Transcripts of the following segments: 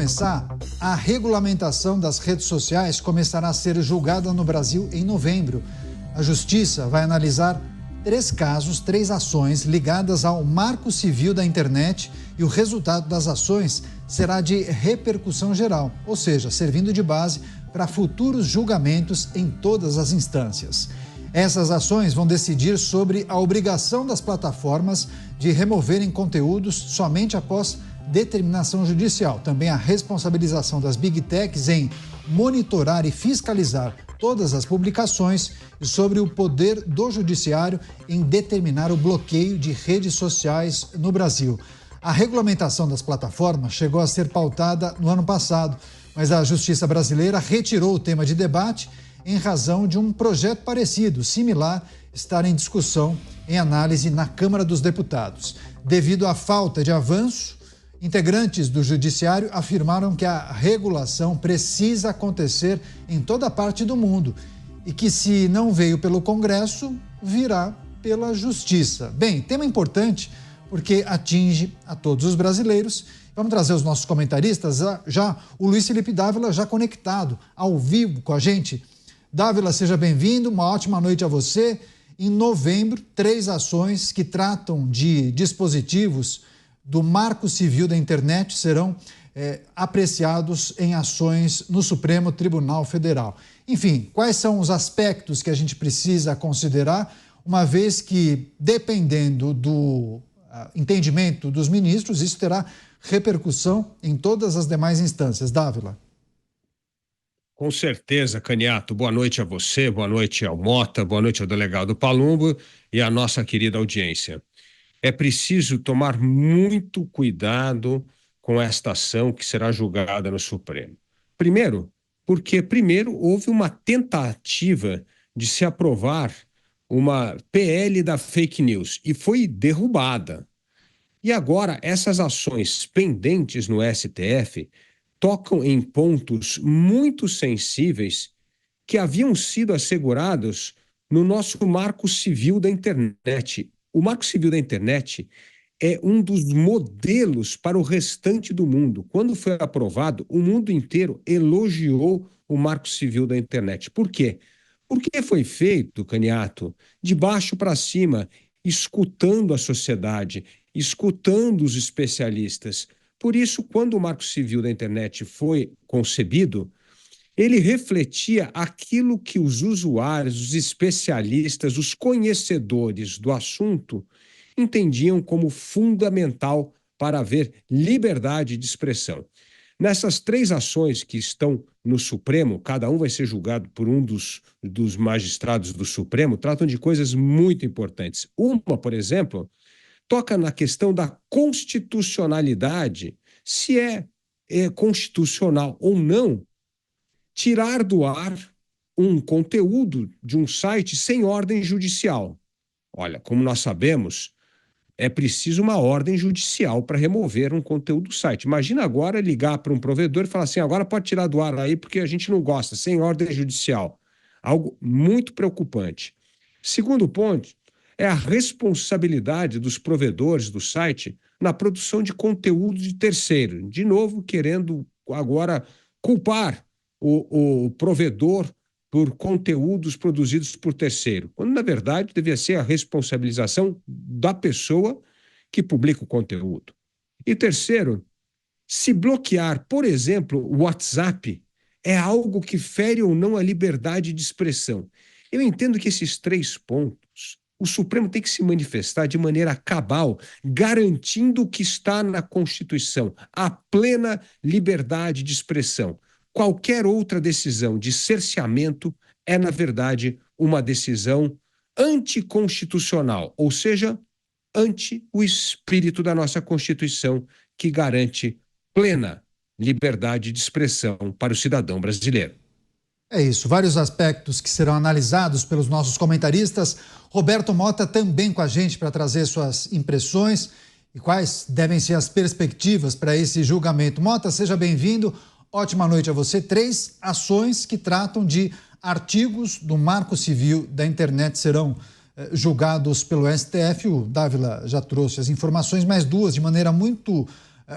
começar, a regulamentação das redes sociais começará a ser julgada no Brasil em novembro. A Justiça vai analisar 3 casos, 3 ações ligadas ao Marco Civil da Internet e o resultado das ações será de repercussão geral, ou seja, servindo de base para futuros julgamentos em todas as instâncias. Essas ações vão decidir sobre a obrigação das plataformas de removerem conteúdos somente após determinação judicial. Também a responsabilização das Big Techs em monitorar e fiscalizar todas as publicações e sobre o poder do judiciário em determinar o bloqueio de redes sociais no Brasil. A regulamentação das plataformas chegou a ser pautada no ano passado, mas a Justiça brasileira retirou o tema de debate em razão de um projeto parecido, similar, estar em discussão, em análise na Câmara dos Deputados. Devido à falta de avanço, integrantes do Judiciário afirmaram que a regulação precisa acontecer em toda parte do mundo e que, se não veio pelo Congresso, virá pela Justiça. Bem, tema importante porque atinge a todos os brasileiros. Vamos trazer os nossos comentaristas, já o Luiz Felipe Dávila já conectado ao vivo com a gente. Dávila, seja bem-vindo, uma ótima noite a você. Em novembro, 3 ações que tratam de dispositivos do Marco Civil da Internet serão apreciados em ações no Supremo Tribunal Federal. Enfim, quais são os aspectos que a gente precisa considerar, uma vez que, dependendo do entendimento dos ministros, isso terá repercussão em todas as demais instâncias. Dávila. Com certeza, Caniato. Boa noite a você, boa noite ao Mota, boa noite ao delegado Palumbo e à nossa querida audiência. É preciso tomar muito cuidado com esta ação que será julgada no Supremo. Primeiro, porque houve uma tentativa de se aprovar uma PL da fake news e foi derrubada. E agora essas ações pendentes no STF tocam em pontos muito sensíveis que haviam sido assegurados no nosso Marco Civil da Internet. O Marco Civil da Internet é um dos modelos para o restante do mundo. Quando foi aprovado, o mundo inteiro elogiou o Marco Civil da Internet. Por quê? Porque foi feito, Caniato, de baixo para cima, escutando a sociedade, escutando os especialistas. Por isso, quando o Marco Civil da Internet foi concebido, ele refletia aquilo que os usuários, os especialistas, os conhecedores do assunto entendiam como fundamental para haver liberdade de expressão. Nessas 3 ações que estão no Supremo, cada um vai ser julgado por um dos magistrados do Supremo, tratam de coisas muito importantes. Uma, por exemplo, toca na questão da constitucionalidade, se é constitucional ou não tirar do ar um conteúdo de um site sem ordem judicial. Olha, como nós sabemos, é preciso uma ordem judicial para remover um conteúdo do site. Imagina agora ligar para um provedor e falar assim, agora pode tirar do ar aí porque a gente não gosta, sem ordem judicial. Algo muito preocupante. Segundo ponto, é a responsabilidade dos provedores do site na produção de conteúdo de terceiro. De novo, querendo agora culpar o provedor por conteúdos produzidos por terceiro, quando, na verdade, devia ser a responsabilização da pessoa que publica o conteúdo. E terceiro, se bloquear, por exemplo, o WhatsApp, é algo que fere ou não a liberdade de expressão. Eu entendo que esses 3 pontos, o Supremo tem que se manifestar de maneira cabal, garantindo o que está na Constituição, a plena liberdade de expressão. Qualquer outra decisão de cerceamento é, na verdade, uma decisão anticonstitucional, ou seja, ante o espírito da nossa Constituição, que garante plena liberdade de expressão para o cidadão brasileiro. É isso, vários aspectos que serão analisados pelos nossos comentaristas. Roberto Mota também com a gente para trazer suas impressões e quais devem ser as perspectivas para esse julgamento. Mota, seja bem-vindo. Ótima noite a você. 3 ações que tratam de artigos do Marco Civil da Internet serão julgados pelo STF. O Dávila já trouxe as informações, mais 2 de maneira muito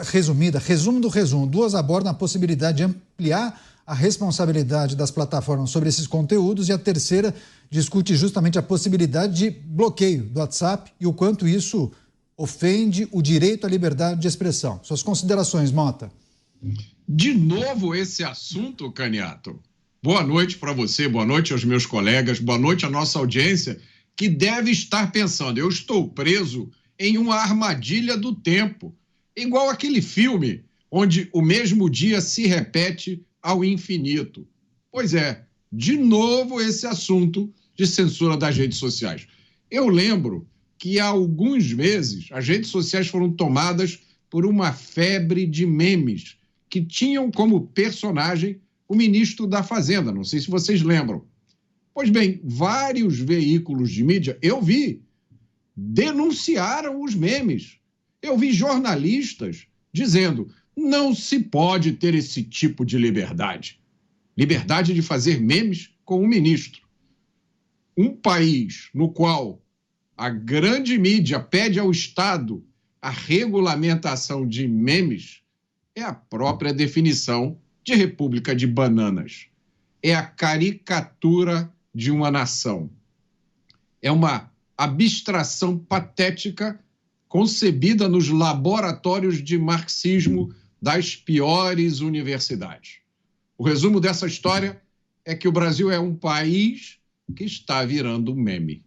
resumida, resumo do resumo. Duas abordam a possibilidade de ampliar a responsabilidade das plataformas sobre esses conteúdos e a terceira discute justamente a possibilidade de bloqueio do WhatsApp e o quanto isso ofende o direito à liberdade de expressão. Suas considerações, Mota? De novo esse assunto, Caniato. Boa noite para você, boa noite aos meus colegas, boa noite à nossa audiência, que deve estar pensando, eu estou preso em uma armadilha do tempo, igual aquele filme onde o mesmo dia se repete ao infinito. Pois é, de novo esse assunto de censura das redes sociais. Eu lembro que há alguns meses as redes sociais foram tomadas por uma febre de memes que tinham como personagem o ministro da Fazenda, não sei se vocês lembram. Pois bem, vários veículos de mídia, eu vi, denunciaram os memes. Eu vi jornalistas dizendo, não se pode ter esse tipo de liberdade. Liberdade de fazer memes com o ministro. Um país no qual a grande mídia pede ao Estado a regulamentação de memes é a própria definição de república de bananas. É a caricatura de uma nação. É uma abstração patética concebida nos laboratórios de marxismo das piores universidades. O resumo dessa história é que o Brasil é um país que está virando um meme.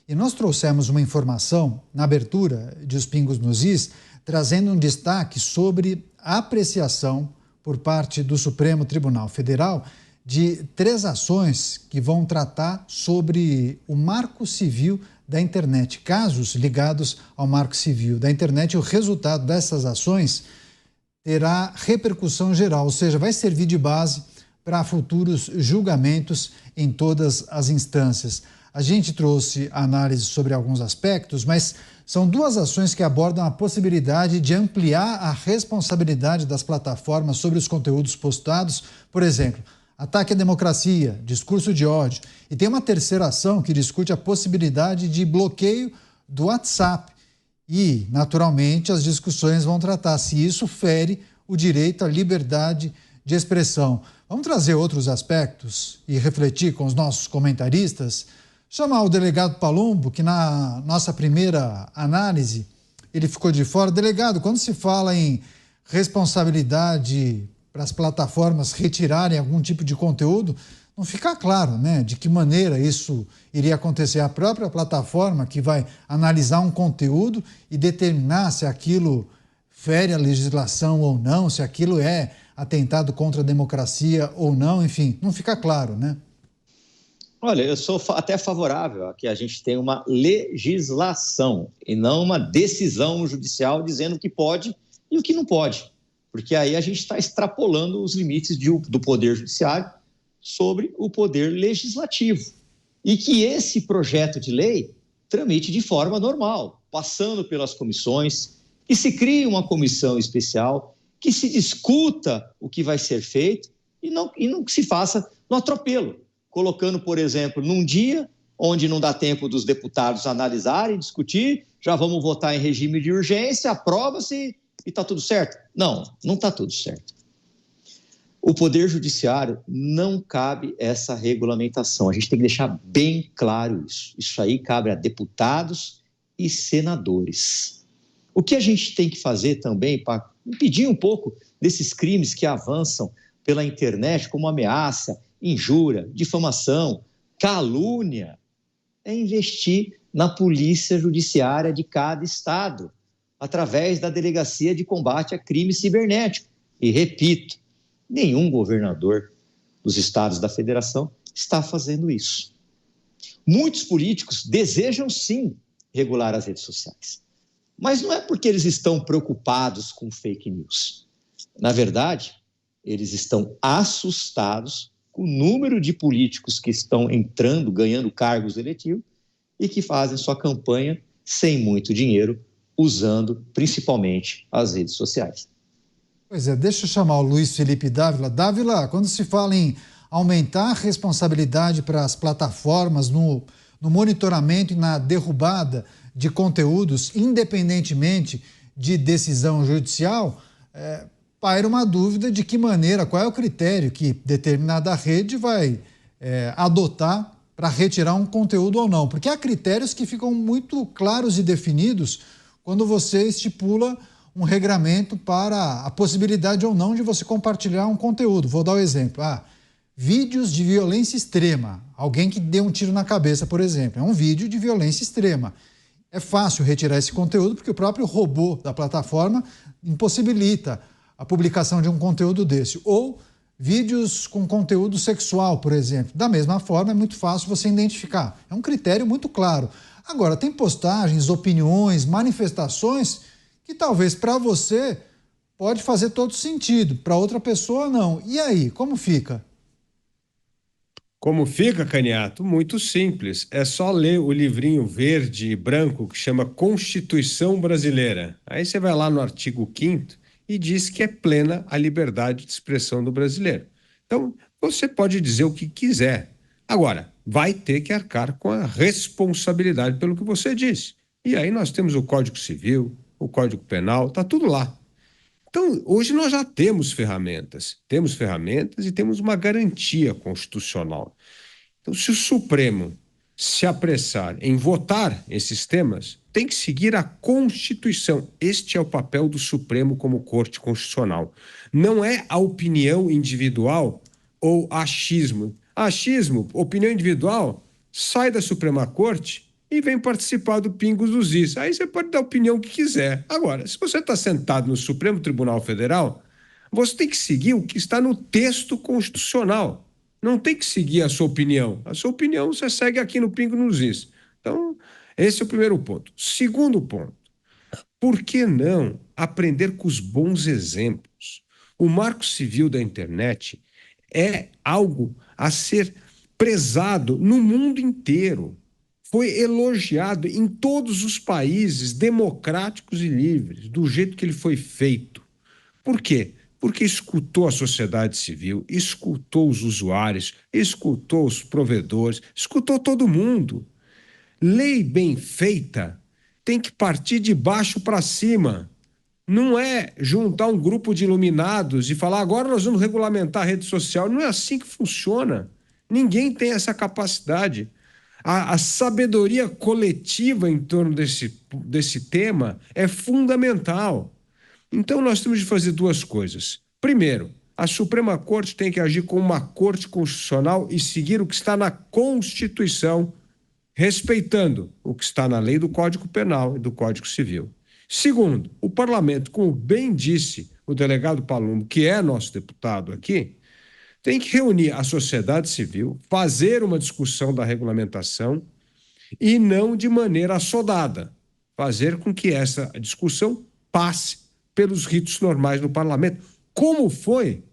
E nós trouxemos uma informação na abertura de Os Pingos nos Is, trazendo um destaque sobre a apreciação por parte do Supremo Tribunal Federal de 3 ações que vão tratar sobre o Marco Civil da internet, casos ligados ao Marco Civil da internet. O resultado dessas ações terá repercussão geral, ou seja, vai servir de base para futuros julgamentos em todas as instâncias. A gente trouxe análise sobre alguns aspectos, mas são 2 ações que abordam a possibilidade de ampliar a responsabilidade das plataformas sobre os conteúdos postados. Por exemplo, ataque à democracia, discurso de ódio. E tem uma terceira ação que discute a possibilidade de bloqueio do WhatsApp. E, naturalmente, as discussões vão tratar se isso fere o direito à liberdade de expressão. Vamos trazer outros aspectos e refletir com os nossos comentaristas. Chamar o delegado Palumbo, que na nossa primeira análise ele ficou de fora. Delegado, quando se fala em responsabilidade para as plataformas retirarem algum tipo de conteúdo, não fica claro, né, de que maneira isso iria acontecer. A própria plataforma que vai analisar um conteúdo e determinar se aquilo fere a legislação ou não, se aquilo é atentado contra a democracia ou não, enfim, não fica claro, né? Olha, eu sou até favorável a que a gente tenha uma legislação e não uma decisão judicial dizendo o que pode e o que não pode, porque aí a gente está extrapolando os limites do poder judiciário sobre o poder legislativo e que esse projeto de lei tramite de forma normal, passando pelas comissões, que se crie uma comissão especial, que se discuta o que vai ser feito e não que se faça no atropelo, colocando, por exemplo, num dia onde não dá tempo dos deputados analisarem, discutir, já vamos votar em regime de urgência, aprova-se e está tudo certo. Não está tudo certo. O Poder Judiciário não cabe essa regulamentação. A gente tem que deixar bem claro isso. Isso aí cabe a deputados e senadores. O que a gente tem que fazer também para impedir um pouco desses crimes que avançam pela internet, como ameaça, injúria, difamação, calúnia, é investir na polícia judiciária de cada estado, através da Delegacia de Combate a Crime Cibernético. E repito, nenhum governador dos estados da federação está fazendo isso. Muitos políticos desejam sim regular as redes sociais, mas não é porque eles estão preocupados com fake news. Na verdade, eles estão assustados com o número de políticos que estão entrando, ganhando cargos eletivos e que fazem sua campanha sem muito dinheiro, usando principalmente as redes sociais. Pois é, deixa eu chamar o Luiz Felipe Dávila. Dávila, quando se fala em aumentar a responsabilidade para as plataformas no monitoramento e na derrubada de conteúdos, independentemente de decisão judicial, paira uma dúvida de que maneira, qual é o critério que determinada rede vai adotar para retirar um conteúdo ou não. Porque há critérios que ficam muito claros e definidos quando você estipula um regramento para a possibilidade ou não de você compartilhar um conteúdo. Vou dar um exemplo. Vídeos de violência extrema. Alguém que deu um tiro na cabeça, por exemplo. É um vídeo de violência extrema. É fácil retirar esse conteúdo porque o próprio robô da plataforma impossibilita a publicação de um conteúdo desse. Ou vídeos com conteúdo sexual, por exemplo. Da mesma forma, é muito fácil você identificar. É um critério muito claro. Agora, tem postagens, opiniões, manifestações que talvez para você pode fazer todo sentido, para outra pessoa não. E aí, como fica? Como fica, Caniato? Muito simples. É só ler o livrinho verde e branco que chama Constituição Brasileira. Aí você vai lá no artigo 5º e diz que é plena a liberdade de expressão do brasileiro. Então, você pode dizer o que quiser. Agora, vai ter que arcar com a responsabilidade pelo que você disse. E aí nós temos o Código Civil, o Código Penal, está tudo lá. Então, hoje nós já temos ferramentas e temos uma garantia constitucional. Então, se o Supremo se apressar em votar esses temas, tem que seguir a Constituição. Este é o papel do Supremo como Corte Constitucional. Não é a opinião individual ou achismo. Achismo, opinião individual, sai da Suprema Corte e vem participar do Pingos dos Is. Aí você pode dar a opinião que quiser. Agora, se você está sentado no Supremo Tribunal Federal, você tem que seguir o que está no texto constitucional. Não tem que seguir a sua opinião. A sua opinião você segue aqui no Pingos nos Is. Então, esse é o primeiro ponto. Segundo ponto, por que não aprender com os bons exemplos? O Marco Civil da internet é algo a ser prezado no mundo inteiro. Foi elogiado em todos os países democráticos e livres, do jeito que ele foi feito. Por quê? Porque escutou a sociedade civil, escutou os usuários, escutou os provedores, escutou todo mundo. Lei bem feita tem que partir de baixo para cima. Não é juntar um grupo de iluminados e falar agora nós vamos regulamentar a rede social. Não é assim que funciona. Ninguém tem essa capacidade. A sabedoria coletiva em torno desse tema é fundamental. Então, nós temos de fazer duas coisas. Primeiro, a Suprema Corte tem que agir como uma corte constitucional e seguir o que está na Constituição, respeitando o que está na lei do Código Penal e do Código Civil. Segundo, o parlamento, como bem disse o delegado Palumbo, que é nosso deputado aqui, tem que reunir a sociedade civil, fazer uma discussão da regulamentação e não de maneira assodada, fazer com que essa discussão passe pelos ritos normais no parlamento, como foi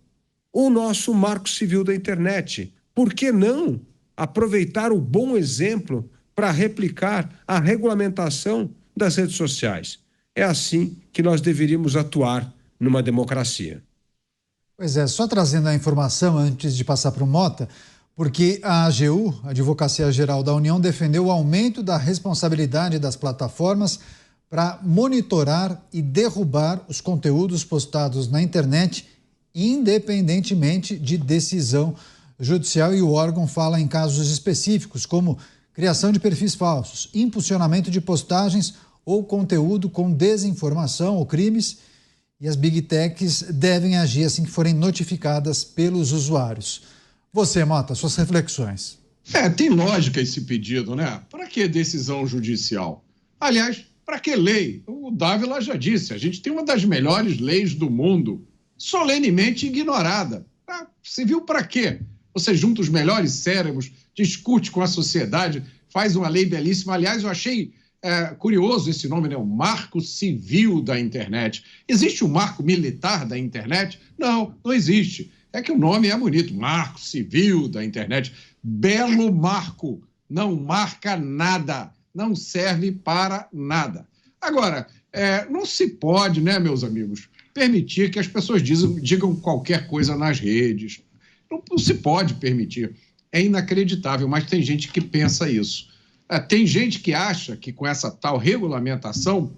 o nosso Marco Civil da internet. Por que não aproveitar o bom exemplo para replicar a regulamentação das redes sociais? É assim que nós deveríamos atuar numa democracia. Pois é, só trazendo a informação antes de passar para o Mota, porque a AGU, a Advocacia Geral da União, defendeu o aumento da responsabilidade das plataformas para monitorar e derrubar os conteúdos postados na internet, independentemente de decisão judicial, e o órgão fala em casos específicos, como criação de perfis falsos, impulsionamento de postagens ou conteúdo com desinformação ou crimes, e as Big Techs devem agir assim que forem notificadas pelos usuários. Você, Mota, suas reflexões. Tem lógica esse pedido, né? Para que decisão judicial? Aliás, para que lei? O Dávila já disse, a gente tem uma das melhores leis do mundo, solenemente ignorada. Civil para quê? Você junta os melhores cérebros, discute com a sociedade, faz uma lei belíssima. Aliás, eu achei curioso esse nome, né? O Marco Civil da internet. Existe o Marco Militar da internet? Não, não existe. É que o nome é bonito, Marco Civil da internet. Belo marco, não marca nada, não serve para nada. Agora, não se pode, né, meus amigos, permitir que as pessoas digam qualquer coisa nas redes. Não se pode permitir. É inacreditável, mas tem gente que pensa isso. Tem gente que acha que com essa tal regulamentação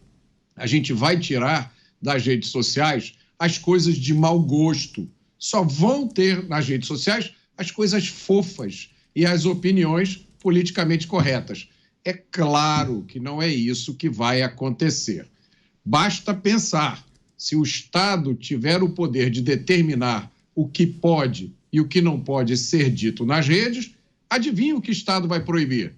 a gente vai tirar das redes sociais as coisas de mau gosto. Só vão ter nas redes sociais as coisas fofas e as opiniões politicamente corretas. É claro que não é isso que vai acontecer. Basta pensar, se o Estado tiver o poder de determinar o que pode e o que não pode ser dito nas redes, adivinha o que o Estado vai proibir?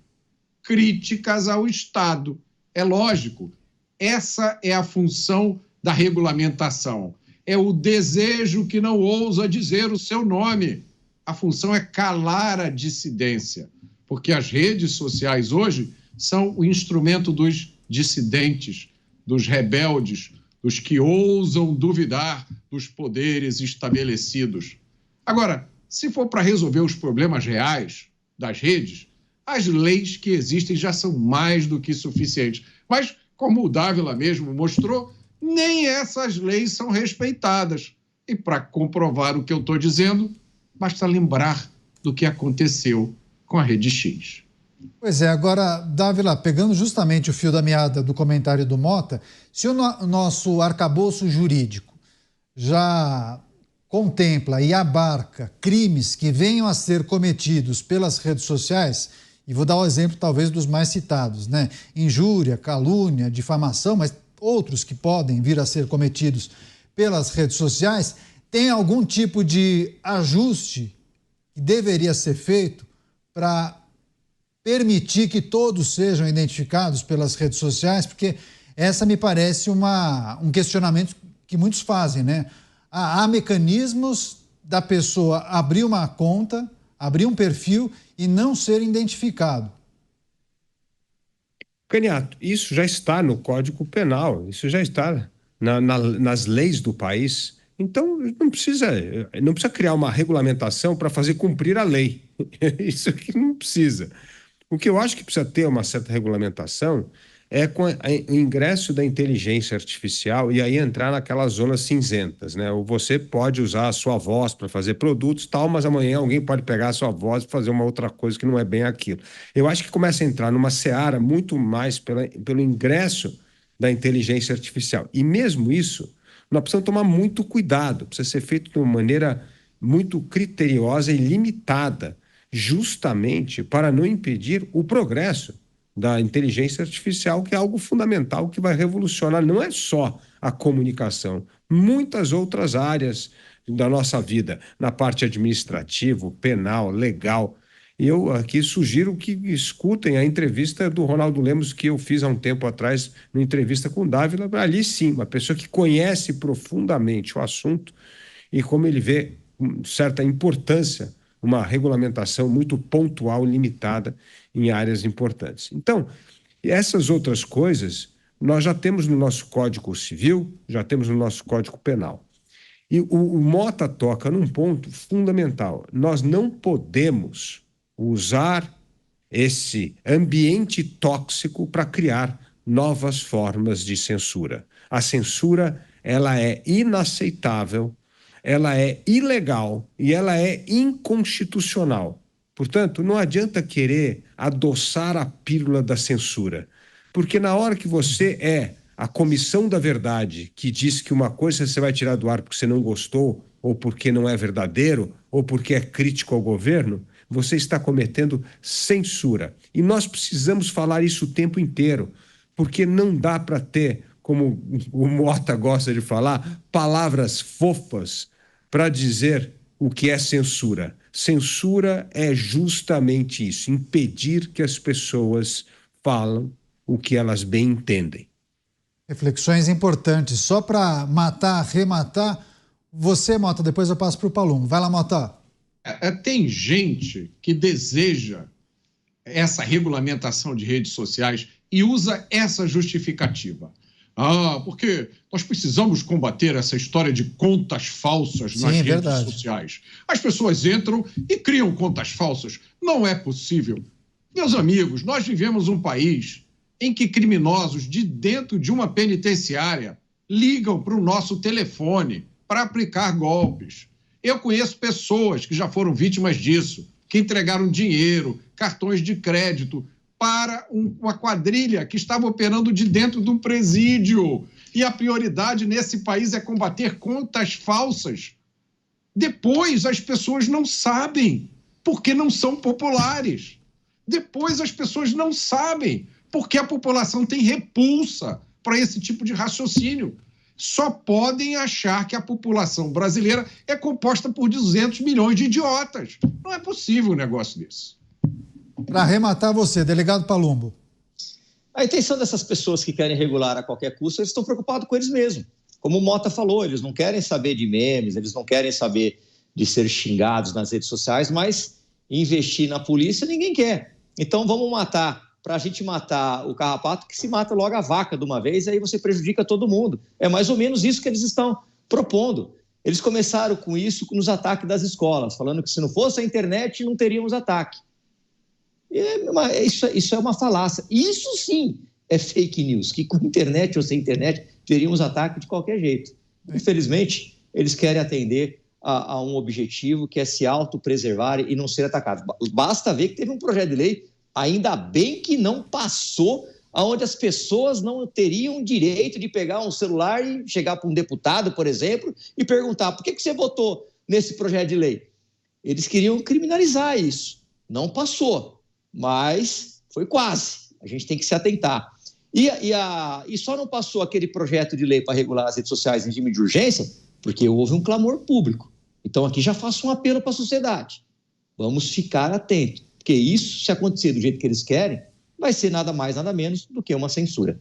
Críticas ao Estado. É lógico, essa é a função da regulamentação. É o desejo que não ousa dizer o seu nome. A função é calar a dissidência, porque as redes sociais hoje são o instrumento dos dissidentes, dos rebeldes, dos que ousam duvidar dos poderes estabelecidos. Agora, se for para resolver os problemas reais das redes, as leis que existem já são mais do que suficientes. Mas, como o Dávila mesmo mostrou, nem essas leis são respeitadas. E para comprovar o que eu estou dizendo, basta lembrar do que aconteceu com a Rede X. Pois é, agora, Dávila, pegando justamente o fio da meada do comentário do Mota, se o nosso arcabouço jurídico já contempla e abarca crimes que venham a ser cometidos pelas redes sociais, e vou dar o exemplo talvez dos mais citados, né? Injúria, calúnia, difamação, mas outros que podem vir a ser cometidos pelas redes sociais, tem algum tipo de ajuste que deveria ser feito para permitir que todos sejam identificados pelas redes sociais, porque essa me parece um questionamento que muitos fazem, né? Há mecanismos da pessoa abrir uma conta, abrir um perfil e não ser identificado. Caniato, isso já está no Código Penal, isso já está nas leis do país. Então, não precisa criar uma regulamentação para fazer cumprir a lei. Isso aqui não precisa. O que eu acho que precisa ter uma certa regulamentação é com o ingresso da inteligência artificial e aí entrar naquelas zonas cinzentas, né? Ou você pode usar a sua voz para fazer produtos tal, mas amanhã alguém pode pegar a sua voz e fazer uma outra coisa que não é bem aquilo. Eu acho que começa a entrar numa seara muito mais pelo ingresso da inteligência artificial. E mesmo isso, nós precisamos tomar muito cuidado, precisa ser feito de uma maneira muito criteriosa e limitada, justamente para não impedir o progresso da inteligência artificial, que é algo fundamental, que vai revolucionar não é só a comunicação, muitas outras áreas da nossa vida, na parte administrativa, penal, legal. E eu aqui sugiro que escutem a entrevista do Ronaldo Lemos, que eu fiz há um tempo atrás, numa entrevista com o Dávila. Ali sim, uma pessoa que conhece profundamente o assunto e como ele vê com certa importância uma regulamentação muito pontual, limitada em áreas importantes. Então, essas outras coisas nós já temos no nosso Código Civil, já temos no nosso Código Penal. E o Mota toca num ponto fundamental. Nós não podemos usar esse ambiente tóxico para criar novas formas de censura. A censura, ela é inaceitável, ela é ilegal e ela é inconstitucional. Portanto, não adianta querer adoçar a pílula da censura, porque na hora que você é a comissão da verdade, que diz que uma coisa você vai tirar do ar porque você não gostou, ou porque não é verdadeiro, ou porque é crítico ao governo, você está cometendo censura. E nós precisamos falar isso o tempo inteiro, porque não dá para ter, como o Mota gosta de falar, palavras fofas para dizer o que é censura. Censura é justamente isso, impedir que as pessoas falam o que elas bem entendem. Reflexões importantes. Só para matar, arrematar, você, Mota, depois eu passo para o Palumbo. Vai lá, Mota. Tem gente que deseja essa regulamentação de redes sociais e usa essa justificativa. Porque nós precisamos combater essa história de contas falsas nas redes sociais. As pessoas entram e criam contas falsas. Não é possível. Meus amigos, nós vivemos um país em que criminosos de dentro de uma penitenciária ligam para o nosso telefone para aplicar golpes. Eu conheço pessoas que já foram vítimas disso, que entregaram dinheiro, cartões de crédito para uma quadrilha que estava operando de dentro de um presídio. e a prioridade nesse país é combater contas falsas. Depois as pessoas não sabem porque não são populares. Depois as pessoas não sabem porque a população tem repulsa para esse tipo de raciocínio. Só podem achar que a população brasileira é composta por 200 milhões de idiotas. Não é possível um negócio desse. Para arrematar você, delegado Palumbo. A intenção dessas pessoas que querem regular a qualquer custo, eles estão preocupados com eles mesmos. Como o Mota falou, eles não querem saber de memes, eles não querem saber de ser xingados nas redes sociais, mas investir na polícia ninguém quer. Então vamos matar, para a gente matar o carrapato, que se mata logo a vaca de uma vez, aí você prejudica todo mundo. É mais ou menos isso que eles estão propondo. Eles começaram com isso nos ataques das escolas, falando que se não fosse a internet não teríamos ataque. Isso é uma falácia. Isso sim é fake news, que com internet ou sem internet teríamos ataque de qualquer jeito. Infelizmente, eles querem atender a um objetivo que é se autopreservar e não ser atacados. Basta ver que teve um projeto de lei, ainda bem que não passou, onde as pessoas não teriam direito de pegar um celular e chegar para um deputado, por exemplo, e perguntar: por que você votou nesse projeto de lei? Eles queriam criminalizar isso. Não passou, mas foi quase. A gente tem que se atentar. E só não passou aquele projeto de lei para regular as redes sociais em regime de urgência porque houve um clamor público. Então, aqui já faço um apelo para a sociedade. Vamos ficar atentos, porque isso, se acontecer do jeito que eles querem, vai ser nada mais, nada menos do que uma censura.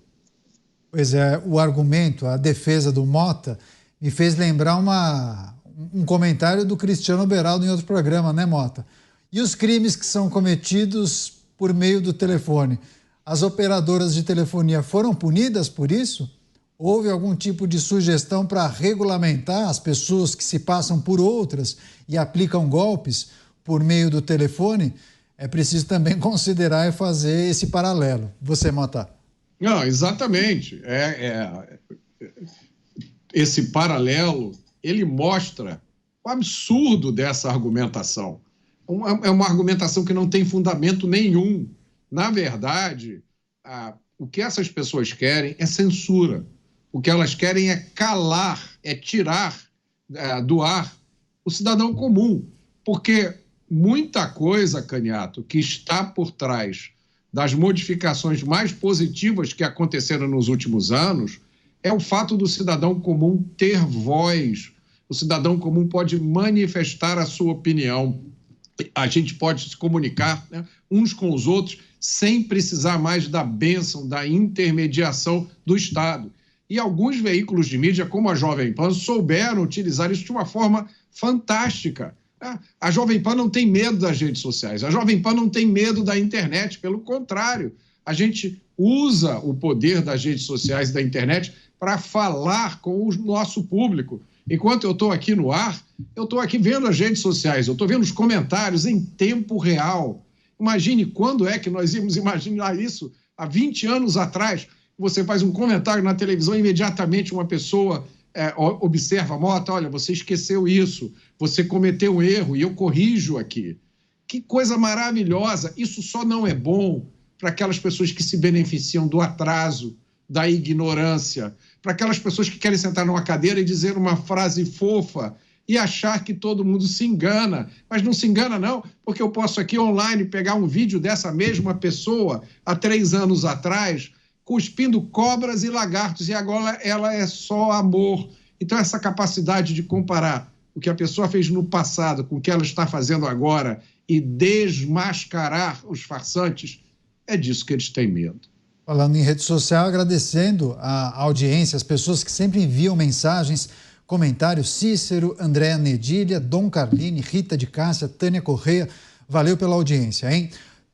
Pois é, o argumento, a defesa do Mota, me fez lembrar um comentário do Cristiano Beraldo em outro programa, né, Mota? E os crimes que são cometidos por meio do telefone? As operadoras de telefonia foram punidas por isso? Houve algum tipo de sugestão para regulamentar as pessoas que se passam por outras e aplicam golpes por meio do telefone? É preciso também considerar e fazer esse paralelo. Você, Mota? Não, exatamente. Esse paralelo, ele mostra o absurdo dessa argumentação. É uma argumentação que não tem fundamento nenhum. Na verdade, o que essas pessoas querem é censura. O que elas querem é calar, é tirar do ar o cidadão comum. Porque muita coisa, Caniato, que está por trás das modificações mais positivas que aconteceram nos últimos anos é o fato do cidadão comum ter voz. O cidadão comum pode manifestar a sua opinião. A gente pode se comunicar, né, uns com os outros sem precisar mais da bênção, da intermediação do Estado. E alguns veículos de mídia, como a Jovem Pan, souberam utilizar isso de uma forma fantástica. A Jovem Pan não tem medo das redes sociais, a Jovem Pan não tem medo da internet, pelo contrário, a gente usa o poder das redes sociais e da internet para falar com o nosso público. Enquanto eu estou aqui no ar, eu estou aqui vendo as redes sociais, eu estou vendo os comentários em tempo real. Imagine quando é que nós íamos imaginar isso há 20 anos atrás. Você faz um comentário na televisão, imediatamente uma pessoa observa: Mota, olha, você esqueceu isso, você cometeu um erro e eu corrijo aqui. Que coisa maravilhosa! Isso só não é bom para aquelas pessoas que se beneficiam do atraso, da ignorância, para aquelas pessoas que querem sentar numa cadeira e dizer uma frase fofa e achar que todo mundo se engana. Mas não se engana não, porque eu posso aqui online pegar um vídeo dessa mesma pessoa há 3 anos atrás, cuspindo cobras e lagartos, e agora ela é só amor. Então, essa capacidade de comparar o que a pessoa fez no passado com o que ela está fazendo agora e desmascarar os farsantes, é disso que eles têm medo. Falando em rede social, agradecendo a audiência, as pessoas que sempre enviam mensagens, comentários: Cícero, Andréa Nedilha, Dom Carline, Rita de Cássia, Tânia Correia. Valeu pela audiência, hein?